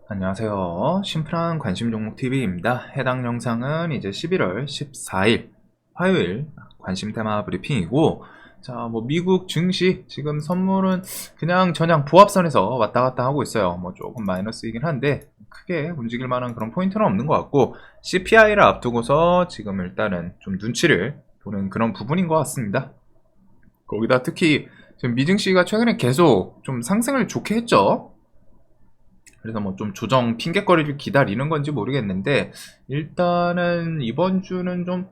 안녕하세요. 심플한 관심 종목 TV입니다. 해당 영상은 이제 11월 14일 화요일 관심 테마 브리핑이고, 자, 미국 증시 지금 선물은 그냥 저냥 보합선에서 왔다 갔다 하고 있어요. 조금 마이너스이긴 한데 크게 움직일 만한 그런 포인트는 없는 것 같고, CPI를 앞두고서 지금 일단은 좀 눈치를 보는 그런 부분인 것 같습니다. 거기다 특히 지금 미증시가 최근에 계속 좀 상승을 좋게 했죠. 그래서 좀 조정 핑곗거리를 기다리는 건지 모르겠는데, 일단은 이번 주는 좀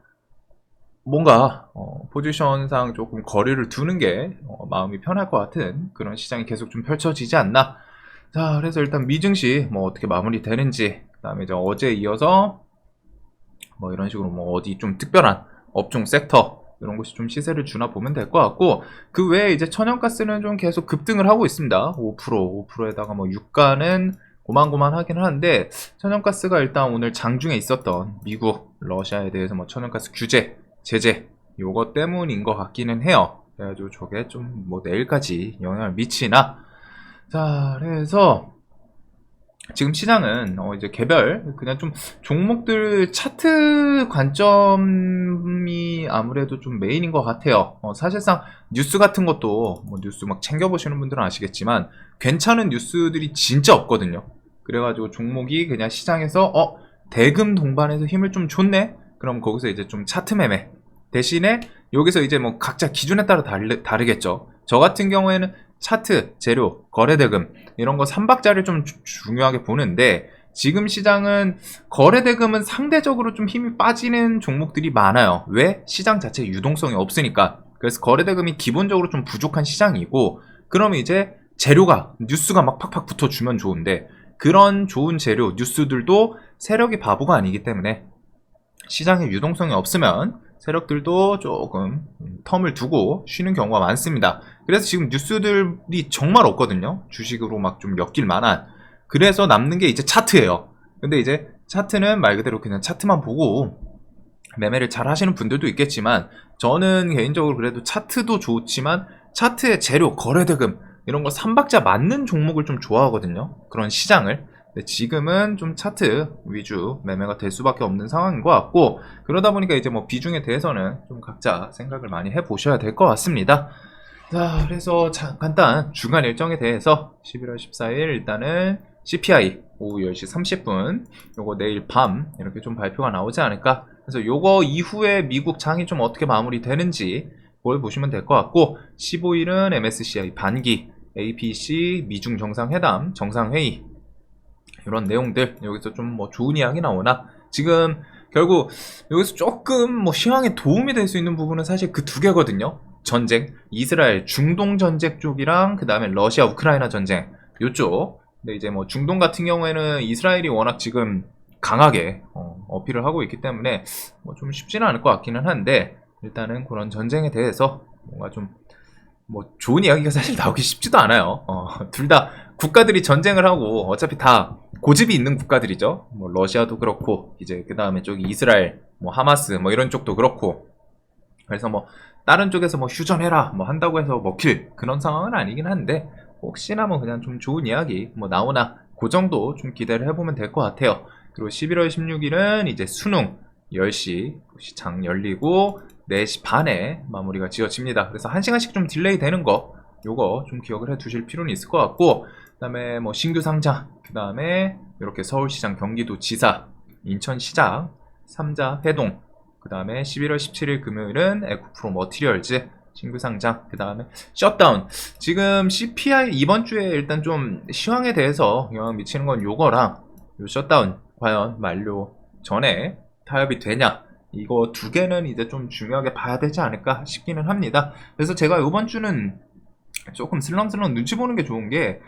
뭔가 포지션상 조금 거리를 두는 게 마음이 편할 것 같은 그런 시장이 계속 좀 펼쳐지지 않나. 자, 그래서 일단 미증시 어떻게 마무리되는지, 그 다음에 이제 어제 이어서 이런 식으로 어디 좀 특별한 업종 섹터 이런 것이 좀 시세를 주나 보면 될 것 같고, 그 외에 이제 천연가스는 좀 계속 급등을 하고 있습니다. 5%에다가 유가는 고만고만 하긴 하는데, 천연가스가 일단 오늘 장중에 있었던 미국, 러시아에 대해서 천연가스 규제, 제재 요거 때문인 것 같기는 해요. 그래가지고 저게 좀 내일까지 영향을 미치나. 자, 그래서 지금 시장은 이제 개별 그냥 좀 종목들 차트 관점이 아무래도 좀 메인인 것 같아요. 사실상 뉴스 같은 것도 뉴스 챙겨보시는 분들은 아시겠지만 괜찮은 뉴스들이 진짜 없거든요. 그래가지고 종목이 그냥 시장에서 대금 동반해서 힘을 좀 줬네? 그럼 거기서 이제 좀 차트 매매 대신에 여기서 이제 각자 기준에 따라 다르겠죠. 저 같은 경우에는 차트, 재료, 거래대금 이런 거 3박자를 좀 중요하게 보는데, 지금 시장은 거래대금은 상대적으로 좀 힘이 빠지는 종목들이 많아요. 왜? 시장 자체 유동성이 없으니까. 그래서 거래대금이 기본적으로 좀 부족한 시장이고, 그러면 이제 재료가 뉴스가 팍팍 붙어주면 좋은데, 그런 좋은 재료, 뉴스들도 세력이 바보가 아니기 때문에 시장에 유동성이 없으면 세력들도 조금 텀을 두고 쉬는 경우가 많습니다. 그래서 지금 뉴스들이 정말 없거든요. 주식으로 좀 엮일 만한. 그래서 남는 게 이제 차트예요. 근데 이제 차트는 말 그대로 그냥 차트만 보고 매매를 잘 하시는 분들도 있겠지만, 저는 개인적으로 그래도 차트도 좋지만 차트의 재료, 거래대금 이런 거 3박자 맞는 종목을 좀 좋아하거든요. 그런 시장을. 근데 지금은 좀 차트 위주 매매가 될 수밖에 없는 상황인 것 같고, 그러다 보니까 이제 비중에 대해서는 좀 각자 생각을 많이 해보셔야 될 것 같습니다. 자, 그래서 간단 주간 일정에 대해서 11월 14일 일단은 CPI 오후 10시 30분 요거 내일 밤 이렇게 좀 발표가 나오지 않을까. 그래서 요거 이후에 미국 장이 좀 어떻게 마무리되는지 그걸 보시면 될 것 같고, 15일은 MSCI 반기, APC 미중 정상회담 정상회의 이런 내용들 여기서 좀 좋은 이야기 나오나. 지금 결국 여기서 조금 시황에 도움이 될 수 있는 부분은 사실 그 두 개거든요. 전쟁, 이스라엘 중동 전쟁 쪽이랑 그 다음에 러시아 우크라이나 전쟁 요쪽. 근데 이제 중동 같은 경우에는 이스라엘이 워낙 지금 강하게 어필을 하고 있기 때문에 좀 쉽지는 않을 것 같기는 한데, 일단은 그런 전쟁에 대해서 뭔가 좀 좋은 이야기가 사실 나오기 쉽지도 않아요. 둘 다 국가들이 전쟁을 하고 어차피 다 고집이 있는 국가들이죠. 러시아도 그렇고 이제 그 다음에 저기 이스라엘, 하마스 이런 쪽도 그렇고. 그래서 다른 쪽에서 휴전해라 한다고 해서 먹힐 그런 상황은 아니긴 한데, 혹시나 그냥 좀 좋은 이야기 나오나 그 정도 좀 기대를 해보면 될 것 같아요. 그리고 11월 16일은 이제 수능 10시 시장 열리고 4시 반에 마무리가 지어집니다. 그래서 1시간씩 좀 딜레이 되는 거 요거 좀 기억을 해 두실 필요는 있을 것 같고, 그 다음에 신규 상장, 그 다음에 이렇게 서울시장, 경기도지사, 인천시장 3자 회동, 그 다음에 11월 17일 금요일은 에코프로 머티리얼즈 신규 상장, 그 다음에 셧다운. 지금 CPI 이번 주에 일단 좀 시황에 대해서 영향 미치는 건 요거랑 요 셧다운 과연 만료 전에 타협이 되냐, 이거 두 개는 이제 좀 중요하게 봐야 되지 않을까 싶기는 합니다. 그래서 제가 이번 주는 조금 슬렁슬렁 눈치 보는 게 좋은 게,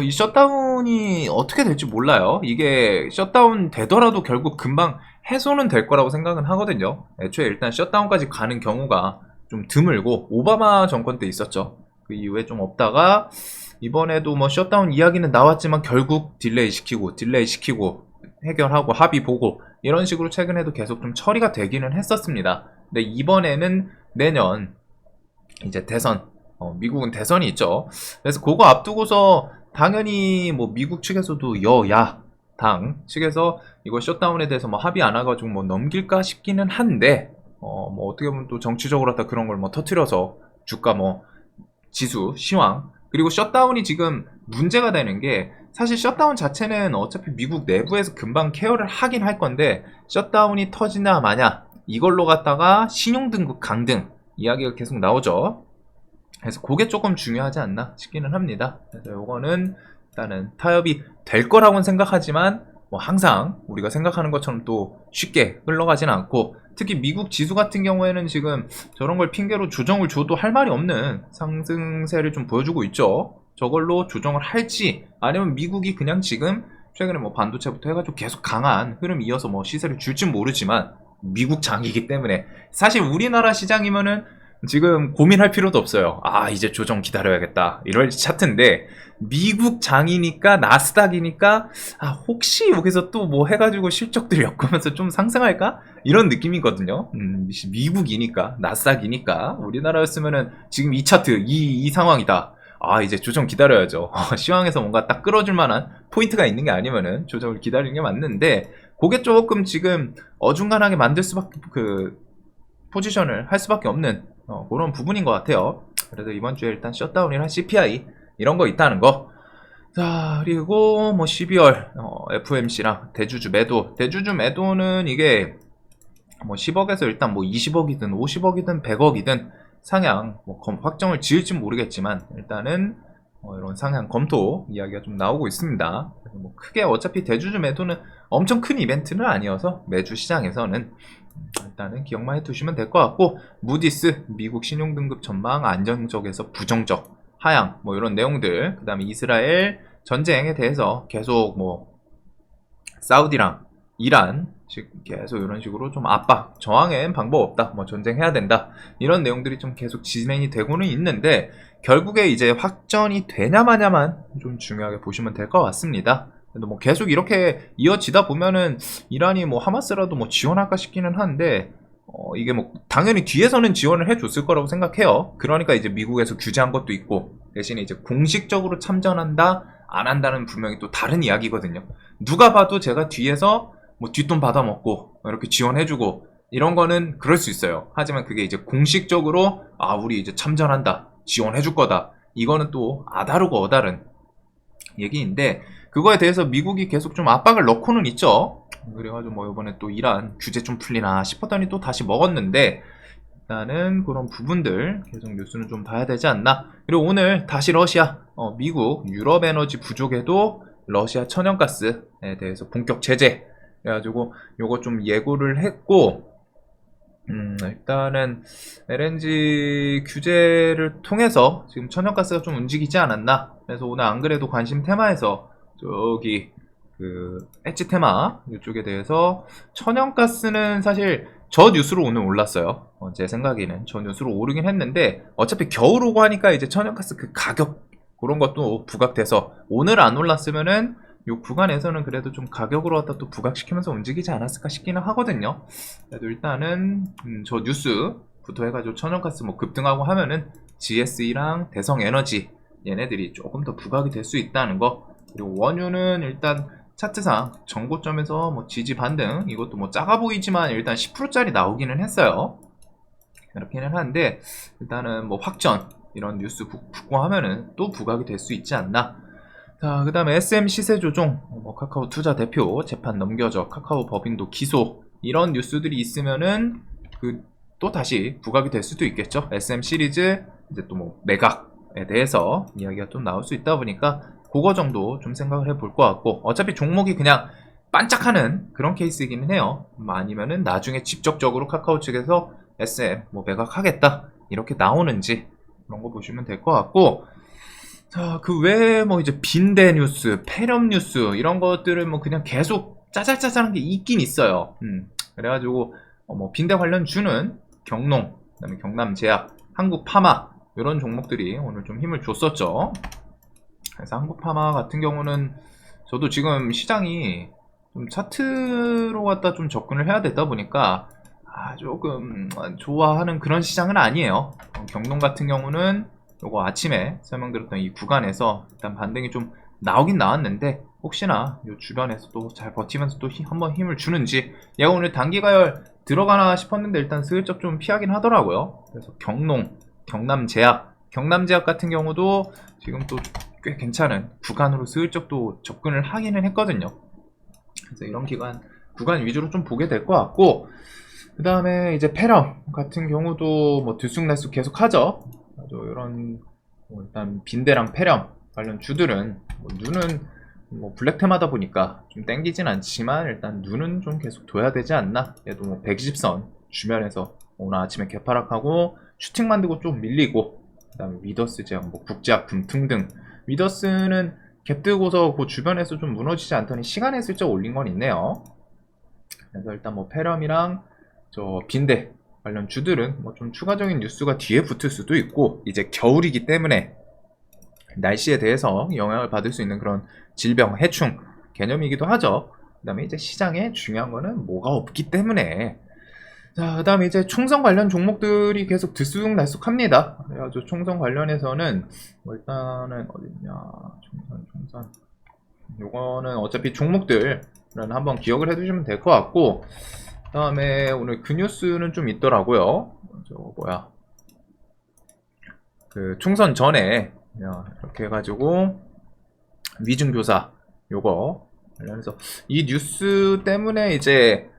이 셧다운이 어떻게 될지 몰라요. 이게 셧다운 되더라도 결국 금방 해소는 될 거라고 생각은 하거든요. 애초에 일단 셧다운까지 가는 경우가 좀 드물고, 오바마 정권 때 있었죠. 그 이후에 좀 없다가 이번에도 셧다운 이야기는 나왔지만 결국 딜레이 시키고 해결하고 합의 보고 이런 식으로 최근에도 계속 좀 처리가 되기는 했었습니다. 근데 이번에는 내년 이제 대선, 미국은 대선이 있죠. 그래서 그거 앞두고서 당연히 뭐 미국 측에서도 여야 당 측에서 이거 셧다운에 대해서 뭐 합의 안 해가지고 뭐 넘길까 싶기는 한데 뭐 어떻게 보면 또 정치적으로 다 그런 걸 뭐 터트려서 주가 뭐 지수 시황 그리고 셧다운이 지금 문제가 되는 게 사실 셧다운 자체는 어차피 미국 내부에서 금방 케어를 하긴 할 건데 셧다운이 터지나 마냐 이걸로 갖다가 신용등급 강등 이야기가 계속 나오죠. 그래서 그게 조금 중요하지 않나 싶기는 합니다. 그래서 요거는 일단은 타협이 될 거라고는 생각하지만 뭐 항상 우리가 생각하는 것처럼 또 쉽게 흘러가진 않고 특히 미국 지수 같은 경우에는 지금 저런 걸 핑계로 조정을 줘도 할 말이 없는 상승세를 좀 보여주고 있죠. 저걸로 조정을 할지 아니면 미국이 그냥 지금 최근에 뭐 반도체부터 해가지고 계속 강한 흐름 이어서 뭐 시세를 줄진 모르지만 미국 장이기 때문에 사실 우리나라 시장이면은 지금 고민할 필요도 없어요. 아, 이제 조정 기다려야겠다. 이럴 차트인데, 미국 장이니까, 나스닥이니까, 아, 혹시 여기서 또 뭐 해가지고 실적들 엮으면서 좀 상승할까? 이런 느낌이거든요. 미국이니까, 나스닥이니까. 우리나라였으면은 지금 이 차트, 이 상황이다. 아, 이제 조정 기다려야죠. 시황에서 뭔가 딱 끌어줄 만한 포인트가 있는 게 아니면은 조정을 기다리는 게 맞는데, 그게 조금 지금 어중간하게 만들 수밖에, 포지션을 할 수밖에 없는 그런 부분인 것 같아요. 그래서 이번 주에 일단 셧다운이랑 CPI 이런 거 있다는 거. 자, 그리고 뭐 12월 FOMC랑 대주주 매도는 이게 뭐 10억에서 일단 뭐 20억이든 50억이든 100억이든 상향 뭐 확정을 지을지 모르겠지만 일단은 이런 상향 검토 이야기가 좀 나오고 있습니다. 그래서 뭐 크게 어차피 대주주 매도는 엄청 큰 이벤트는 아니어서 매주 시장에서는 일단은 기억만 해두시면 될 것 같고 무디스 미국 신용등급 전망 안정적에서 부정적 하향 뭐 이런 내용들 그 다음에 이스라엘 전쟁에 대해서 계속 뭐 사우디랑 이란 계속 이런 식으로 좀 압박 저항엔 방법 없다 뭐 전쟁해야 된다 이런 내용들이 좀 계속 진행이 되고는 있는데 결국에 이제 확전이 되냐 마냐만 좀 중요하게 보시면 될 것 같습니다. 뭐 계속 이렇게 이어지다 보면은 이란이 뭐 하마스라도 뭐 지원할까 싶기는 한데 이게 뭐 당연히 뒤에서는 지원을 해줬을 거라고 생각해요. 그러니까 이제 미국에서 규제한 것도 있고 대신에 이제 공식적으로 참전한다 안 한다는 분명히 또 다른 이야기거든요. 누가 봐도 제가 뒤에서 뭐 뒷돈 받아먹고 이렇게 지원해주고 이런 거는 그럴 수 있어요. 하지만 그게 이제 공식적으로 아 우리 이제 참전한다 지원해줄 거다 이거는 또 아다르고 어다른 얘기인데 그거에 대해서 미국이 계속 좀 압박을 넣고는 있죠. 그래가지고 뭐 이번에 또 이란 규제 좀 풀리나 싶었더니 또 다시 먹었는데 일단은 그런 부분들 계속 뉴스는 좀 봐야 되지 않나. 그리고 오늘 다시 러시아 미국 유럽 에너지 부족에도 러시아 천연가스에 대해서 본격 제재 그래가지고 요거 좀 예고를 했고 일단은 LNG 규제를 통해서 지금 천연가스가 좀 움직이지 않았나. 그래서 오늘 안 그래도 관심 테마에서 저기 그 엣지 테마 이쪽에 대해서 천연가스는 사실 저 뉴스로 오늘 올랐어요. 제 생각에는 저 뉴스로 오르긴 했는데 어차피 겨울 오고 하니까 이제 천연가스 그 가격 그런 것도 부각돼서 오늘 안 올랐으면은 요 구간에서는 그래도 좀 가격으로 갖다 또 부각시키면서 움직이지 않았을까 싶기는 하거든요. 그래도 일단은 저 뉴스부터 해가지고 천연가스 뭐 급등하고 하면은 GSE랑 대성에너지 얘네들이 조금 더 부각이 될 수 있다는 거. 그리고 원유는 일단 차트상 전고점에서 뭐 지지 반등 이것도 뭐 작아 보이지만 일단 10%짜리 나오기는 했어요. 그렇기는 한데 일단은 뭐 확전 이런 뉴스 붙고 하면은 또 부각이 될 수 있지 않나. 자, 그 다음에 SM 시세 조종, 뭐 카카오 투자 대표 재판 넘겨져 카카오 법인도 기소 이런 뉴스들이 있으면은 또 다시 부각이 될 수도 있겠죠. SM 시리즈 이제 또 뭐 매각에 대해서 이야기가 좀 나올 수 있다 보니까 그거 정도 좀 생각을 해볼 것 같고 어차피 종목이 그냥 반짝하는 그런 케이스이기는 해요. 아니면은 나중에 직접적으로 카카오 측에서 SM 뭐 매각하겠다 이렇게 나오는지 그런 거 보시면 될 것 같고. 자, 그 외에 뭐 이제 빈대 뉴스, 폐렴 뉴스 이런 것들을 뭐 그냥 계속 짜잘짜잘한 게 있긴 있어요. 그래가지고 뭐 빈대 관련 주는 경농, 그다음에 경남제약, 한국파마 이런 종목들이 오늘 좀 힘을 줬었죠. 그래서 한국파마 같은 경우는 저도 지금 시장이 좀 차트로 갖다 좀 접근을 해야 되다 보니까 조금 좋아하는 그런 시장은 아니에요. 경농 같은 경우는 요거 아침에 설명드렸던 이 구간에서 일단 반등이 좀 나오긴 나왔는데 혹시나 요 주변에서도 잘 버티면서 또 한번 힘을 주는지 얘가 오늘 단기가열 들어가나 싶었는데 일단 슬쩍 좀 피하긴 하더라고요. 그래서 경농, 경남제약 같은 경우도 지금 또 꽤 괜찮은 구간으로 슬쩍 또 접근을 하기는 했거든요. 그래서 이런 구간 위주로 좀 보게 될 것 같고, 그 다음에 이제 페럼 같은 경우도 뭐 들쑥날쑥 계속 하죠. 이런 일단 빈대랑 페럼 관련 주들은 눈은 뭐 블랙템하다 보니까 좀 땡기진 않지만 일단 눈은 좀 계속 둬야 되지 않나. 얘도 뭐 120선 주변에서 오늘 아침에 개파락하고 슈팅 만들고 좀 밀리고, 그 다음에 위더스 제약, 뭐 국제약, 금퉁 등 위더스는 갭 뜨고서 그 주변에서 좀 무너지지 않더니 시간에 슬쩍 올린 건 있네요. 그래서 일단 뭐 페럼이랑 저 빈대 관련 주들은 뭐 좀 추가적인 뉴스가 뒤에 붙을 수도 있고, 이제 겨울이기 때문에 날씨에 대해서 영향을 받을 수 있는 그런 질병, 해충 개념이기도 하죠. 그 다음에 이제 시장에 중요한 거는 뭐가 없기 때문에. 자, 그 다음에 이제 총선 관련 종목들이 계속 들쑥날쑥합니다. 그래가지고 총선 관련해서는 뭐 일단은 어딨냐, 총선 요거는 어차피 종목들은 한번 기억을 해두시면 될 것 같고, 그 다음에 오늘 그 뉴스는 좀 있더라고요. 저거 뭐야, 그 총선 전에 이렇게 해가지고 위중교사 요거 관련해서 이 뉴스 때문에 이제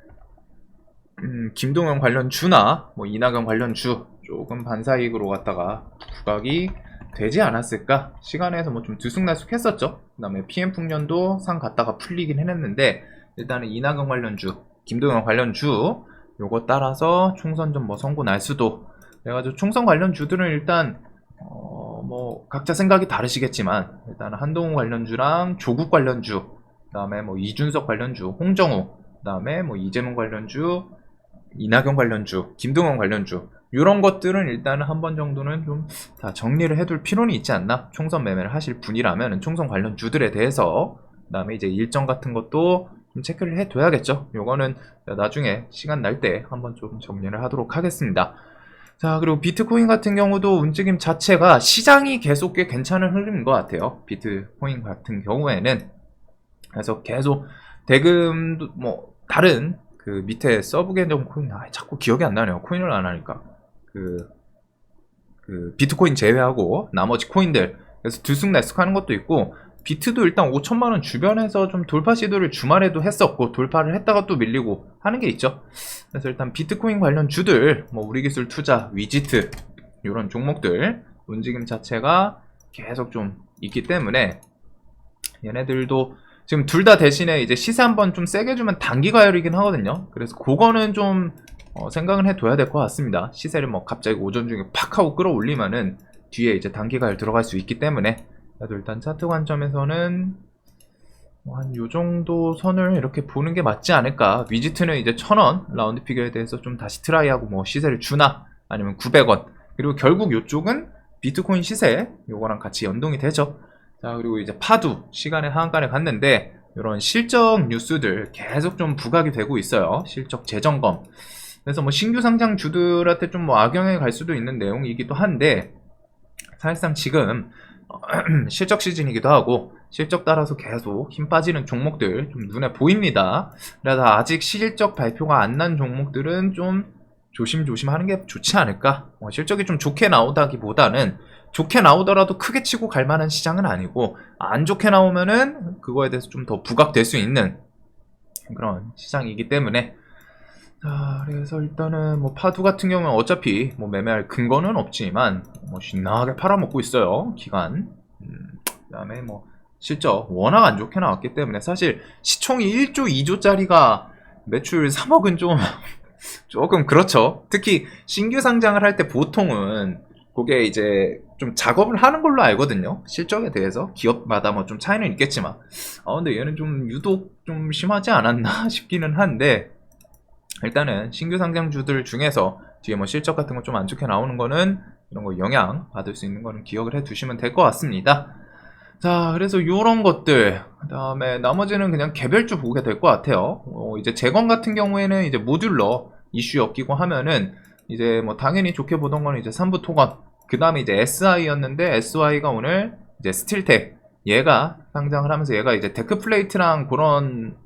김동연 관련 주나 뭐 이낙연 관련 주 조금 반사이익으로 갔다가 부각이 되지 않았을까. 시간에서 뭐 좀 들쑥날쑥 했었죠. 그 다음에 PM풍년도 상 갔다가 풀리긴 했는데, 일단은 이낙연 관련 주, 김동연 관련 주 요거 따라서 총선 좀 뭐 선고 날 수도. 그래가지고 총선 관련 주들은 일단 뭐 각자 생각이 다르시겠지만 일단 한동훈 관련주랑 조국 관련주, 그 다음에 뭐 이준석 관련주, 홍정우, 그 다음에 뭐 이재명 관련주, 이낙연 관련주, 김동연 관련주, 이런 것들은 일단은 한 번 정도는 좀 다 정리를 해둘 필요는 있지 않나. 총선 매매를 하실 분이라면 총선 관련주들에 대해서. 그 다음에 이제 일정 같은 것도 좀 체크를 해둬야겠죠. 요거는 나중에 시간 날 때 한번 좀 정리를 하도록 하겠습니다. 자, 그리고 비트코인 같은 경우도 움직임 자체가 시장이 계속 꽤 괜찮은 흐름인 것 같아요. 비트코인 같은 경우에는. 그래서 계속 대금도 뭐 다른 그 밑에 서브 계정 코인, 자꾸 기억이 안 나네요. 코인을 안 하니까. 그 비트코인 제외하고 나머지 코인들 그래서 들쑥날쑥 하는 것도 있고, 비트도 일단 5천만원 주변에서 좀 돌파 시도를 주말에도 했었고 돌파를 했다가 또 밀리고 하는 게 있죠. 그래서 일단 비트코인 관련 주들, 뭐 우리기술 투자, 위지트 이런 종목들 움직임 자체가 계속 좀 있기 때문에 얘네들도 지금 둘 다 대신에 이제 시세 한번 좀 세게 주면 단기 가열이긴 하거든요. 그래서 그거는 좀 생각을 해둬야 될 것 같습니다. 시세를 뭐 갑자기 오전 중에 팍 하고 끌어올리면은 뒤에 이제 단기 가열 들어갈 수 있기 때문에. 그래도 일단 차트 관점에서는 뭐 한 요정도 선을 이렇게 보는 게 맞지 않을까. 위지트는 이제 1000원 라운드 피겨에 대해서 좀 다시 트라이하고 뭐 시세를 주나 아니면 900원, 그리고 결국 요쪽은 비트코인 시세 요거랑 같이 연동이 되죠. 자, 그리고 이제 파두 시간의 하한가를 갔는데 이런 실적 뉴스들 계속 좀 부각이 되고 있어요. 실적 재점검. 그래서 뭐 신규 상장 주들한테 좀 뭐 악영향이 갈 수도 있는 내용이기도 한데, 사실상 지금 실적 시즌이기도 하고 실적 따라서 계속 힘 빠지는 종목들 좀 눈에 보입니다. 그래서 아직 실적 발표가 안 난 종목들은 좀 조심조심 하는 게 좋지 않을까. 실적이 좀 좋게 나오다기보다는, 좋게 나오더라도 크게 치고 갈 만한 시장은 아니고 안 좋게 나오면은 그거에 대해서 좀 더 부각될 수 있는 그런 시장이기 때문에. 자, 그래서 일단은 뭐 파두 같은 경우는 어차피 뭐 매매할 근거는 없지만 뭐 신나게 팔아먹고 있어요, 기간. 그 다음에 뭐 실적 워낙 안 좋게 나왔기 때문에 사실 시총이 1조 2조짜리가 매출 3억은 좀 조금 그렇죠. 특히 신규 상장을 할 때 보통은 그게 이제 좀 작업을 하는 걸로 알거든요. 실적에 대해서 기업마다 뭐 좀 차이는 있겠지만 근데 얘는 좀 유독 좀 심하지 않았나 싶기는 한데, 일단은 신규 상장주들 중에서 뒤에 뭐 실적 같은 거 좀 안 좋게 나오는 거는 이런 거 영향 받을 수 있는 거는 기억을 해 두시면 될 것 같습니다. 자, 그래서 요런 것들, 그 다음에 나머지는 그냥 개별주 보게 될 것 같아요. 이제 재건 같은 경우에는 이제 모듈러 이슈 엮이고 하면은 이제 뭐 당연히 좋게 보던 거는 이제 삼부 토건 그 다음에 이제 SI였는데 SY가 오늘 이제 스틸텍 얘가 상장을 하면서 얘가 이제 데크 플레이트랑 그런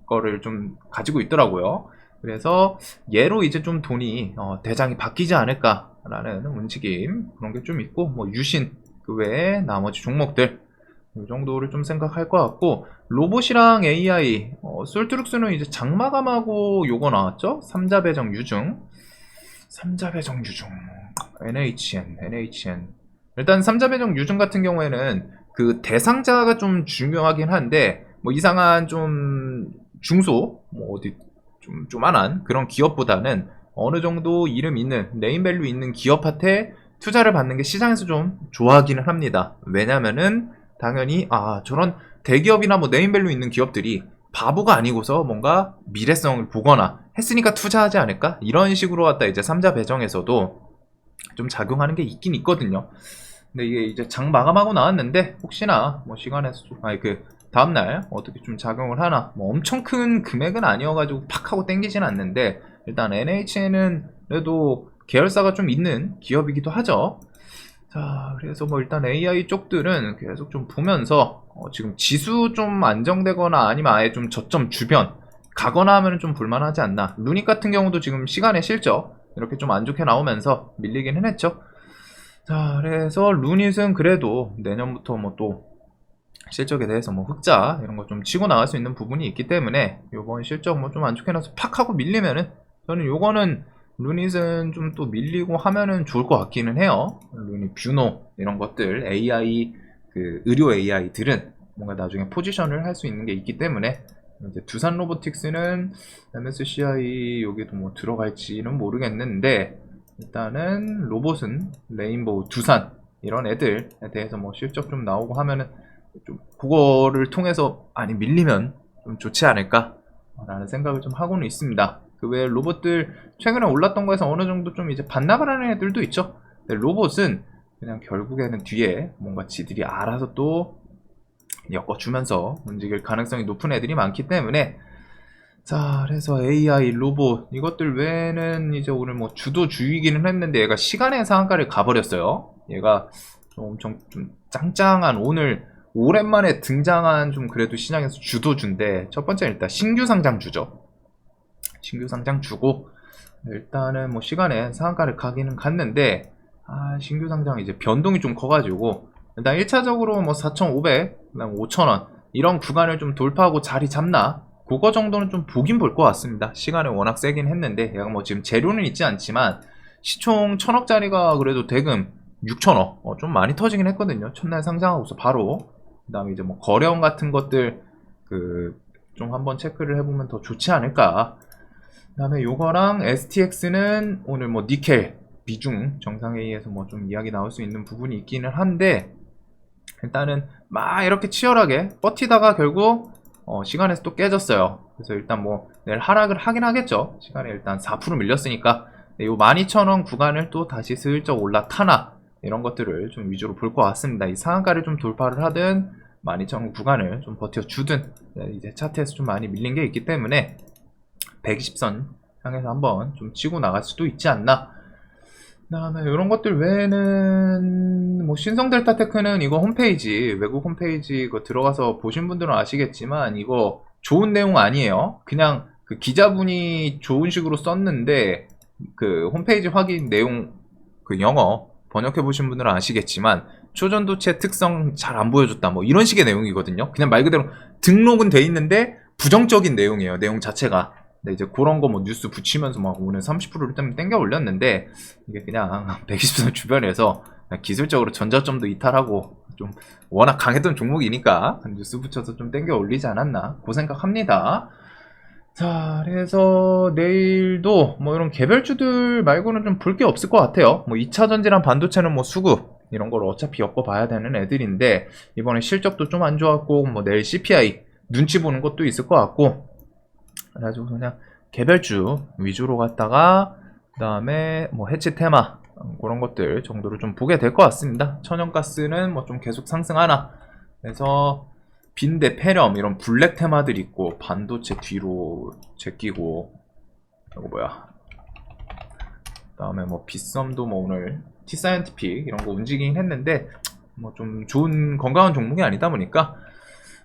거를 좀 가지고 있더라고요. 그래서 얘로 이제 좀 돈이 대장이 바뀌지 않을까라는 움직임 그런 게 좀 있고 뭐 유신 그 외에 나머지 종목들 이 정도를 좀 생각할 것 같고 로봇이랑 AI 솔트룩스는 이제 장마감하고 요거 나왔죠? 삼자배정 유중 삼자배정 유중 NHN 일단 삼자배정 유중 같은 경우에는 그 대상자가 좀 중요하긴 한데 뭐 이상한 좀 중소 뭐 어디 좀 조만한 그런 기업보다는 어느 정도 이름 있는 네임밸류 있는 기업한테 투자를 받는 게 시장에서 좀 좋아하기는 합니다. 왜냐면은 당연히 저런 대기업이나 뭐 네임밸류 있는 기업들이 바보가 아니고서 뭔가 미래성을 보거나 했으니까 투자하지 않을까? 이런 식으로 갖다 이제 삼자 배정에서도 좀 작용하는 게 있긴 있거든요. 근데 이게 이제 장 마감하고 나왔는데 혹시나 뭐 시간에서 그 다음날 어떻게 좀 작용을 하나 뭐 엄청 큰 금액은 아니어가지고 팍 하고 땡기진 않는데 일단 NHN은 그래도 계열사가 좀 있는 기업이기도 하죠. 자, 그래서 뭐 일단 AI 쪽들은 계속 좀 보면서 지금 지수 좀 안정되거나 아니면 아예 좀 저점 주변 가거나 하면 좀 볼만하지 않나. 루닉 같은 경우도 지금 시간의 실적 이렇게 좀 안 좋게 나오면서 밀리긴 했죠. 자, 그래서 루닛은 그래도 내년부터 뭐 또 실적에 대해서 뭐 흑자 이런 거 좀 치고 나갈 수 있는 부분이 있기 때문에 요번 실적 뭐 좀 안 좋게 나서 팍 하고 밀리면은 저는 요거는 루닛은 좀 또 밀리고 하면은 좋을 것 같기는 해요. 루닛 뷰노 이런 것들 AI 그 의료 AI들은 뭔가 나중에 포지션을 할 수 있는 게 있기 때문에 이제 두산 로보틱스는 MSCI 여기도 뭐 들어갈지는 모르겠는데 일단은 로봇은 레인보우 두산 이런 애들에 대해서 뭐 실적 좀 나오고 하면은 좀 그거를 통해서 밀리면 좀 좋지 않을까 라는 생각을 좀 하고는 있습니다. 그 외에 로봇들 최근에 올랐던 거에서 어느 정도 좀 이제 반납을 하는 애들도 있죠. 근데 로봇은 그냥 결국에는 뒤에 뭔가 지들이 알아서 또 엮어주면서 움직일 가능성이 높은 애들이 많기 때문에 자, 그래서 AI, 로봇 이것들 외에는 이제 오늘 뭐 주도주의기는 했는데 얘가 시간의 상한가를 가버렸어요. 얘가 좀 엄청 좀 짱짱한 오늘 오랜만에 등장한 좀 그래도 시장에서 주도주인데 첫 번째는 일단 신규 상장주죠. 신규 상장주고 일단은 뭐 시간에 상한가를 가기는 갔는데 신규 상장 이제 변동이 좀 커가지고 일단 1차적으로 뭐 4,500, 그다음 5,000원 이런 구간을 좀 돌파하고 자리 잡나 그거 정도는 좀 보긴 볼 것 같습니다. 시간이 워낙 세긴 했는데 얘가 뭐 지금 재료는 있지 않지만 시총 1,000억짜리가 그래도 대금 6,000억 좀 많이 터지긴 했거든요. 첫날 상장하고서 바로 그 다음에 이제 뭐 거래원 같은 것들 좀 한번 체크를 해보면 더 좋지 않을까. 그 다음에 요거랑 STX는 오늘 뭐 니켈 미중 정상회의에서 뭐 좀 이야기 나올 수 있는 부분이 있기는 한데 일단은 막 이렇게 치열하게 버티다가 결국 시간에서 또 깨졌어요. 그래서 일단 뭐 내일 하락을 하긴 하겠죠. 시간에 일단 4% 밀렸으니까 요 12,000원 구간을 또 다시 슬쩍 올라타나 이런 것들을 좀 위주로 볼 것 같습니다. 이 상한가를 좀 돌파를 하든 12,000원 구간을 좀 버텨주든 이제 차트에서 좀 많이 밀린 게 있기 때문에 120선 향해서 한번 좀 치고 나갈 수도 있지 않나. 그 다음에 이런 것들 외에는 뭐 신성델타테크는 이거 홈페이지 외국 홈페이지 이거 들어가서 보신 분들은 아시겠지만 이거 좋은 내용 아니에요. 그냥 그 기자분이 좋은 식으로 썼는데 그 홈페이지 확인 내용 그 영어 번역해 보신 분들은 아시겠지만 초전도체 특성 잘 안 보여줬다 뭐 이런 식의 내용이거든요. 그냥 말 그대로 등록은 돼 있는데 부정적인 내용이에요. 내용 자체가. 근데 이제 그런 거 뭐 뉴스 붙이면서 막 오늘 30%를 때문에 땡겨 올렸는데 이게 그냥 120선 주변에서 그냥 기술적으로 전저점도 이탈하고 좀 워낙 강했던 종목이니까 뉴스 붙여서 좀 땡겨 올리지 않았나 그 생각합니다. 자, 그래서 내일도 뭐 이런 개별주들 말고는 좀 볼 게 없을 것 같아요. 뭐 2차 전지랑 반도체는 뭐 수급 이런 걸 어차피 엮어봐야 되는 애들인데 이번에 실적도 좀 안 좋았고 뭐 내일 CPI 눈치 보는 것도 있을 것 같고 그래가지고 그냥 개별주 위주로 갔다가 그 다음에 뭐 해치 테마 그런 것들 정도로 좀 보게 될 것 같습니다. 천연가스는 뭐 좀 계속 상승하나 그래서 빈대 페렴 이런 블랙 테마들 있고 반도체 뒤로 제끼고 이거 뭐야 그 다음에 뭐 빗썸도 뭐 오늘 T사이언티픽 이런 거 움직이긴 했는데 뭐 좀 좋은 건강한 종목이 아니다 보니까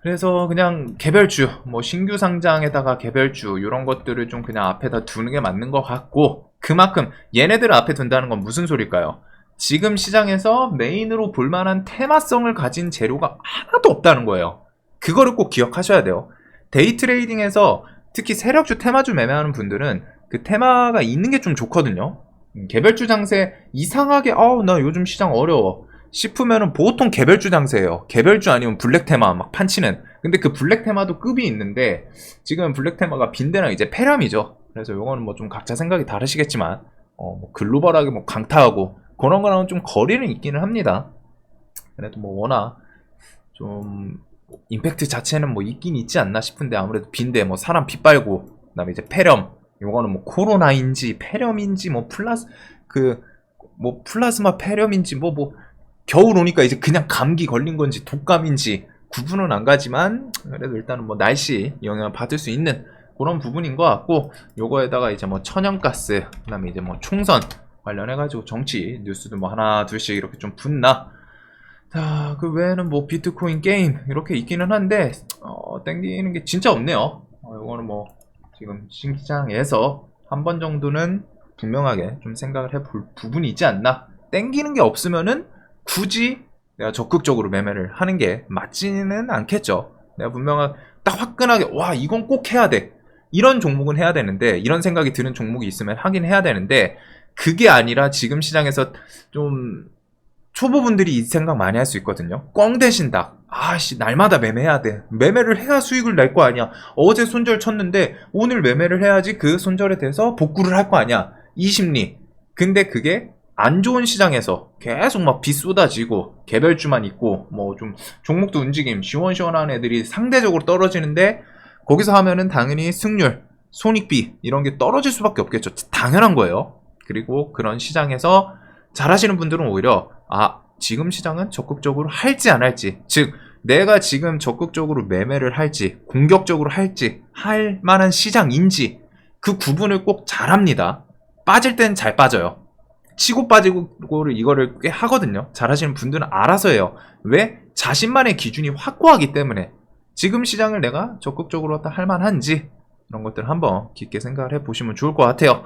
그래서 그냥 개별주 뭐 신규 상장에다가 개별주 이런 것들을 좀 그냥 앞에다 두는 게 맞는 것 같고 그만큼 얘네들을 앞에 둔다는 건 무슨 소릴까요? 지금 시장에서 메인으로 볼만한 테마성을 가진 재료가 하나도 없다는 거예요. 그거를 꼭 기억하셔야 돼요. 데이 트레이딩에서 특히 세력주 테마주 매매하는 분들은 그 테마가 있는 게 좀 좋거든요. 개별주 장세 이상하게 나 요즘 시장 어려워 싶으면은 보통 개별주 장세예요. 개별주 아니면 블랙 테마 막 판치는. 근데 그 블랙 테마도 급이 있는데 지금 블랙 테마가 빈대랑 이제 폐렴이죠. 그래서 요거는 뭐 좀 각자 생각이 다르시겠지만 뭐 글로벌하게 뭐 강타하고 그런 거랑은 좀 거리는 있기는 합니다. 그래도 뭐 워낙 좀 임팩트 자체는 뭐 있긴 있지 않나 싶은데 아무래도 빈대 뭐 사람 빗발고 그다음에 이제 폐렴 요거는 뭐 코로나인지 폐렴인지 뭐 플라스마 폐렴인지 뭐 겨울 오니까 이제 그냥 감기 걸린 건지 독감인지 구분은 안 가지만 그래도 일단은 뭐 날씨 영향을 받을 수 있는 그런 부분인 것 같고 요거에다가 이제 뭐 천연가스 그다음에 이제 뭐 총선 관련해가지고 정치 뉴스도 뭐 하나 둘씩 이렇게 좀 붙나. 자, 그 외에는 뭐 비트코인 게임 이렇게 있기는 한데 땡기는 게 진짜 없네요. 이거는 뭐 지금 시장에서 한 번 정도는 분명하게 좀 생각을 해볼 부분이 있지 않나. 땡기는 게 없으면은 굳이 내가 적극적으로 매매를 하는 게 맞지는 않겠죠. 내가 분명하게 딱 화끈하게 와 이건 꼭 해야 돼. 이런 종목은 해야 되는데 이런 생각이 드는 종목이 있으면 하긴 해야 되는데 그게 아니라 지금 시장에서 좀 초보분들이 이 생각 많이 할 수 있거든요. 꽝 대신 닭. 아씨 날마다 매매해야 돼. 매매를 해야 수익을 낼 거 아니야. 어제 손절 쳤는데 오늘 매매를 해야지 그 손절에 대해서 복구를 할 거 아니야. 이 심리. 근데 그게 안 좋은 시장에서 계속 막 비 쏟아지고 개별주만 있고 뭐 좀 종목도 움직임 시원시원한 애들이 상대적으로 떨어지는데 거기서 하면은 당연히 승률, 손익비 이런 게 떨어질 수밖에 없겠죠. 당연한 거예요. 그리고 그런 시장에서 잘하시는 분들은 오히려 지금 시장은 적극적으로 할지 안 할지, 즉 내가 지금 적극적으로 매매를 할지 공격적으로 할지 할 만한 시장인지 그 구분을 꼭 잘합니다. 빠질 땐 잘 빠져요. 치고 빠지고를 이거를 꽤 하거든요. 잘하시는 분들은 알아서 해요. 왜? 자신만의 기준이 확고하기 때문에 지금 시장을 내가 적극적으로 할 만한지 이런 것들 한번 깊게 생각을 해보시면 좋을 것 같아요.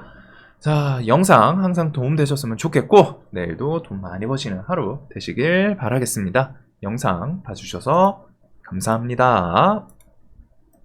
자, 영상 항상 도움되셨으면 좋겠고 내일도 돈 많이 버시는 하루 되시길 바라겠습니다. 영상 봐주셔서 감사합니다.